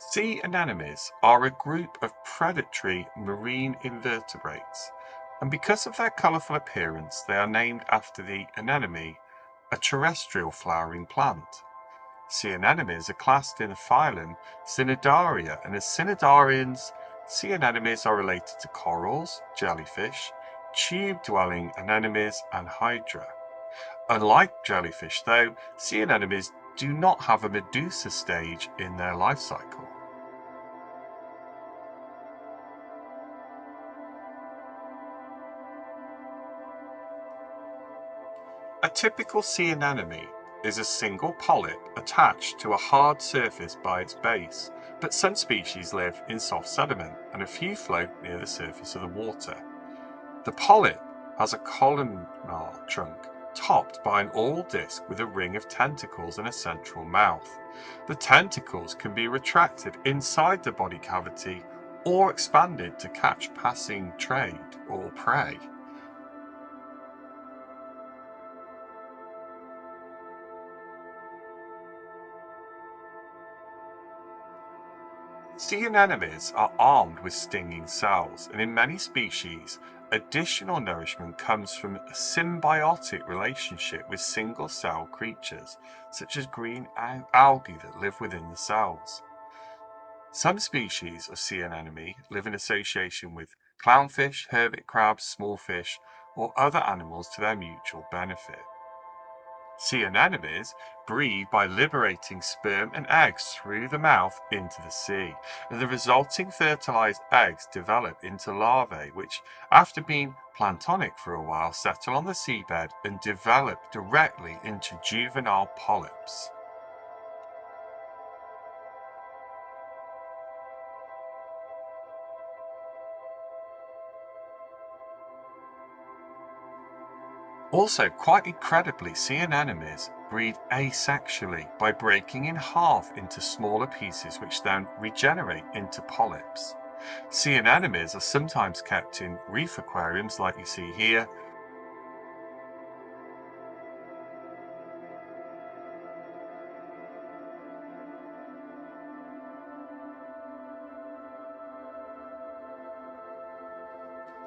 Sea anemones are a group of predatory marine invertebrates, and because of their colourful appearance, they are named after the anemone, a terrestrial flowering plant. Sea anemones are classed in the phylum Cnidaria, and as cnidarians, sea anemones are related to corals, jellyfish, tube-dwelling anemones, and Hydra. Unlike jellyfish, though, sea anemones do not have a medusa stage in their life cycle. A typical sea anemone is a single polyp attached to a hard surface by its base, but some species live in soft sediment and a few float near the surface of the water. The polyp has a columnar trunk topped by an oval disc with a ring of tentacles and a central mouth. The tentacles can be retracted inside the body cavity or expanded to catch passing trade or prey. Sea anemones are armed with stinging cells, and in many species, additional nourishment comes from a symbiotic relationship with single-cell creatures, such as green algae that live within the cells. Some species of sea anemone live in association with clownfish, hermit crabs, small fish, or other animals to their mutual benefit. Sea anemones breed by liberating sperm and eggs through the mouth into the sea, and the resulting fertilized eggs develop into larvae which, after being planktonic for a while, settle on the seabed and develop directly into juvenile polyps. Also, quite incredibly, sea anemones breed asexually by breaking in half into smaller pieces which then regenerate into polyps. Sea anemones are sometimes kept in reef aquariums like you see here.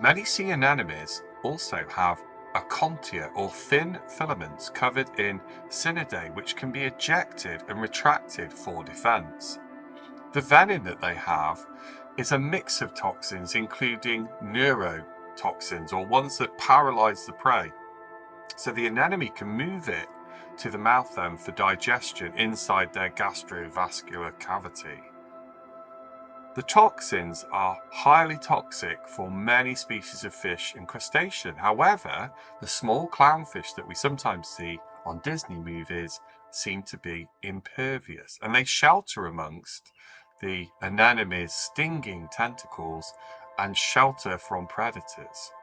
Many sea anemones also have acontia or thin filaments covered in cnidae which can be ejected and retracted for defense. The venom that they have is a mix of toxins including neurotoxins or ones that paralyze the prey. So the anemone can move it to the mouth then for digestion inside their gastrovascular cavity. The toxins are highly toxic for many species of fish and crustacean. However, the small clownfish that we sometimes see on Disney movies seem to be impervious, and they shelter amongst the anemone's stinging tentacles and shelter from predators.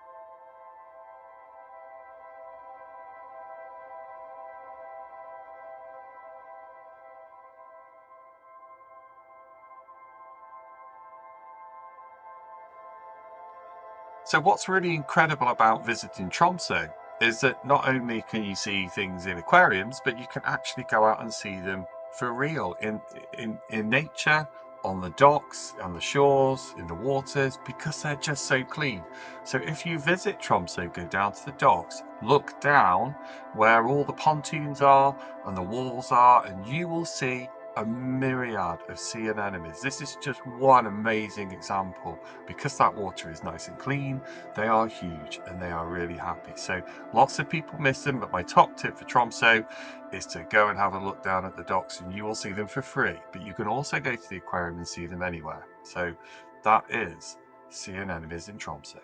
So what's really incredible about visiting Tromso is that not only can you see things in aquariums, but you can actually go out and see them for real in nature, on the docks, on the shores, in the waters, because they're just so clean. So if you visit Tromso, go down to the docks, look down where all the pontoons are and the walls are, and you will see a myriad of sea anemones. This is just one amazing example. Because that water is nice and clean, they are huge and they are really happy. So lots of people miss them, but my top tip for Tromso is to go and have a look down at the docks and you will see them for free. But you can also go to the aquarium and see them anywhere. So that is sea anemones in Tromso.